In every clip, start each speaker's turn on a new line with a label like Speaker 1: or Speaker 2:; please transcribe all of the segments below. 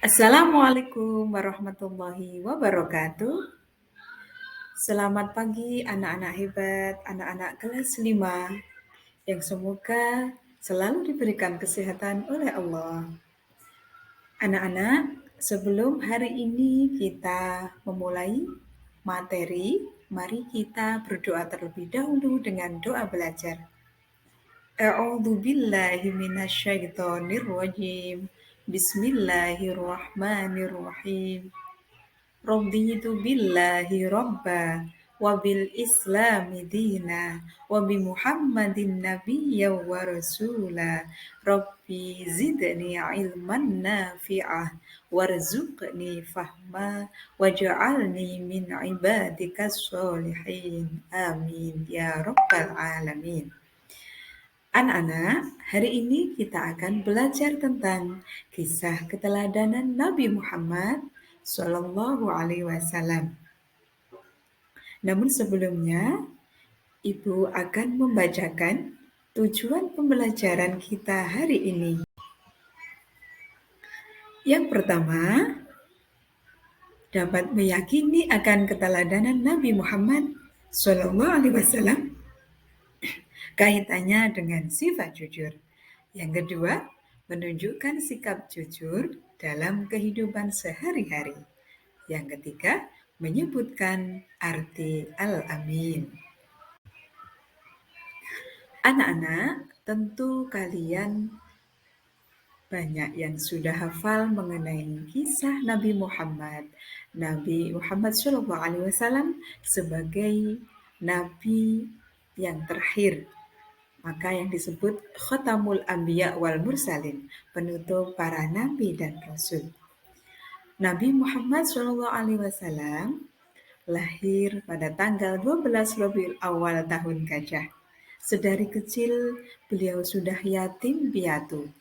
Speaker 1: Assalamualaikum warahmatullahi wabarakatuh. Selamat pagi anak-anak hebat, anak-anak kelas 5 yang semoga selalu diberikan kesehatan oleh Allah. Anak-anak, sebelum hari ini kita memulai materi, mari kita berdoa terlebih dahulu dengan doa belajar. A'udzu billahi minasyaitonir rajim. Bismillahirrahmanirrahim. Raditu billahi rabba wa bil islami dina wa bi muhammadin nabiyya wa rasula rabbi zidni ilman nafi'ah warzuqni fahma waj'alni min ibadikas sholihin amin ya rabbal alamin. Anak-anak, hari ini kita akan belajar tentang kisah keteladanan Nabi Muhammad Shallallahu Alaihi Wasallam. Namun sebelumnya, Ibu akan membacakan tujuan pembelajaran kita hari ini. Yang pertama, dapat meyakini akan keteladanan Nabi Muhammad Shallallahu Alaihi Wasallam kaitannya dengan sifat jujur. Yang kedua, menunjukkan sikap jujur dalam kehidupan sehari-hari. Yang ketiga, menyebutkan arti Al-Amin. Anak-anak, tentu kalian banyak yang sudah hafal mengenai kisah Nabi Muhammad. Nabi Muhammad SAW sebagai Nabi yang terakhir. Maka yang disebut Khatamul Anbiya wal Mursalin, penutup para nabi dan rasul. Nabi Muhammad SAW lahir pada tanggal 12 Rabiul Awal tahun Gajah. Sedari kecil beliau sudah yatim piatu.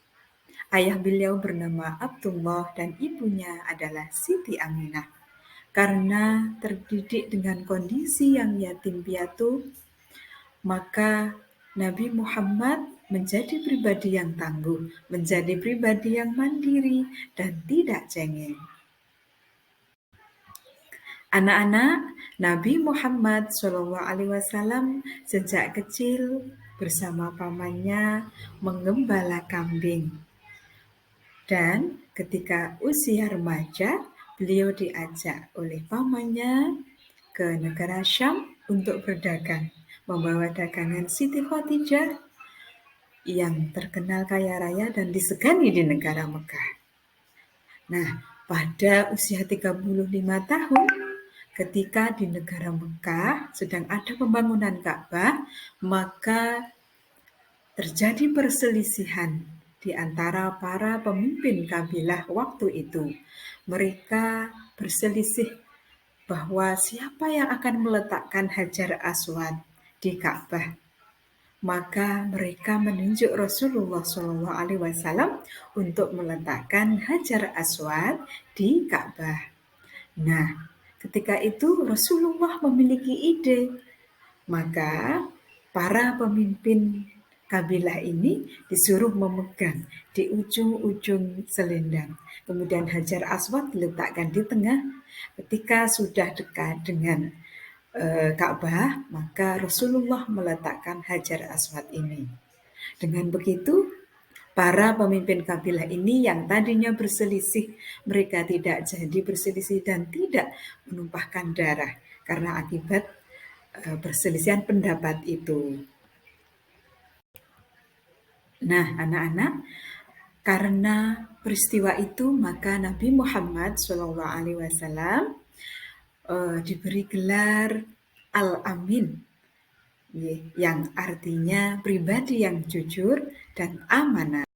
Speaker 1: Ayah beliau bernama Abdullah dan ibunya adalah Siti Aminah. Karena terdidik dengan kondisi yang yatim piatu, maka Nabi Muhammad menjadi pribadi yang tangguh, menjadi pribadi yang mandiri dan tidak cengeng. Anak-anak, Nabi Muhammad SAW sejak kecil bersama pamannya menggembala kambing. Dan ketika usia remaja, beliau diajak oleh pamannya ke negara Syam untuk berdagang, membawa dagangan Siti Khadijah yang terkenal kaya raya dan disegani di negara Mekah. Nah, pada usia 35 tahun, ketika di negara Mekah sedang ada pembangunan Ka'bah, maka terjadi perselisihan di antara para pemimpin kabilah waktu itu. Mereka berselisih bahwa siapa yang akan meletakkan Hajar Aswad di Ka'bah. Maka mereka menunjuk Rasulullah SAW untuk meletakkan Hajar Aswad di Ka'bah. Nah, ketika itu Rasulullah memiliki ide, maka para pemimpin kabilah ini disuruh memegang di ujung-ujung selendang. Kemudian Hajar Aswad diletakkan di tengah. Ketika sudah dekat dengan Ka'bah, maka Rasulullah meletakkan Hajar Aswad ini. Dengan begitu, para pemimpin kabilah ini yang tadinya berselisih, mereka tidak jadi berselisih dan tidak menumpahkan darah karena akibat perselisihan pendapat itu. Nah, anak-anak, karena peristiwa itu maka Nabi Muhammad SAW diberi gelar Al-Amin, yang artinya pribadi yang jujur dan amanah.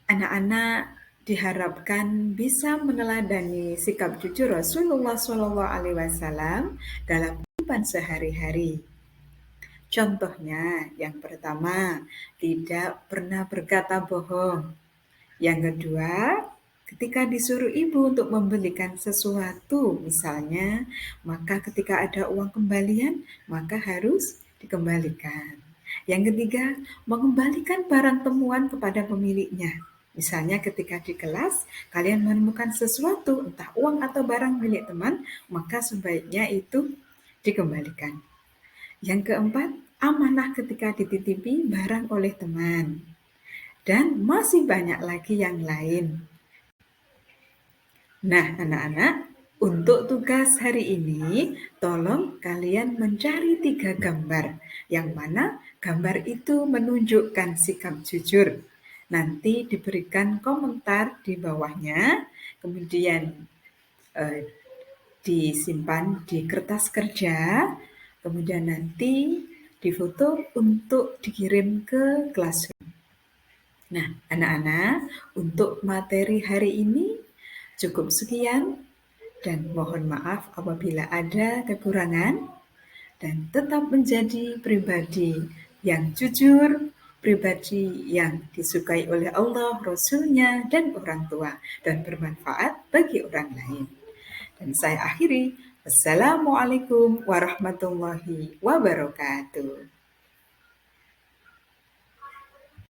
Speaker 1: Anak-anak diharapkan bisa meneladani sikap jujur Rasulullah SAW dalam kehidupan sehari-hari. Contohnya, yang pertama, tidak pernah berkata bohong. Yang kedua, ketika disuruh ibu untuk membelikan sesuatu, misalnya, maka ketika ada uang kembalian, maka harus dikembalikan. Yang ketiga, mengembalikan barang temuan kepada pemiliknya. Misalnya ketika di kelas kalian menemukan sesuatu, entah uang atau barang milik teman, maka sebaiknya itu dikembalikan. Yang keempat, amanah ketika dititipi barang oleh teman. Dan masih banyak lagi yang lain. Nah, anak-anak, untuk tugas hari ini, tolong kalian mencari 3 gambar, yang mana gambar itu menunjukkan sikap jujur. Nanti diberikan komentar di bawahnya, kemudian eh, disimpan di kertas kerja, kemudian nanti difoto untuk dikirim ke kelas. Nah, anak-anak, untuk materi hari ini cukup sekian dan mohon maaf apabila ada kekurangan dan tetap menjadi pribadi yang jujur, pribadi yang disukai oleh Allah, Rasul-Nya, dan orang tua dan bermanfaat bagi orang lain. Dan saya akhiri. Wassalamualaikum warahmatullahi wabarakatuh.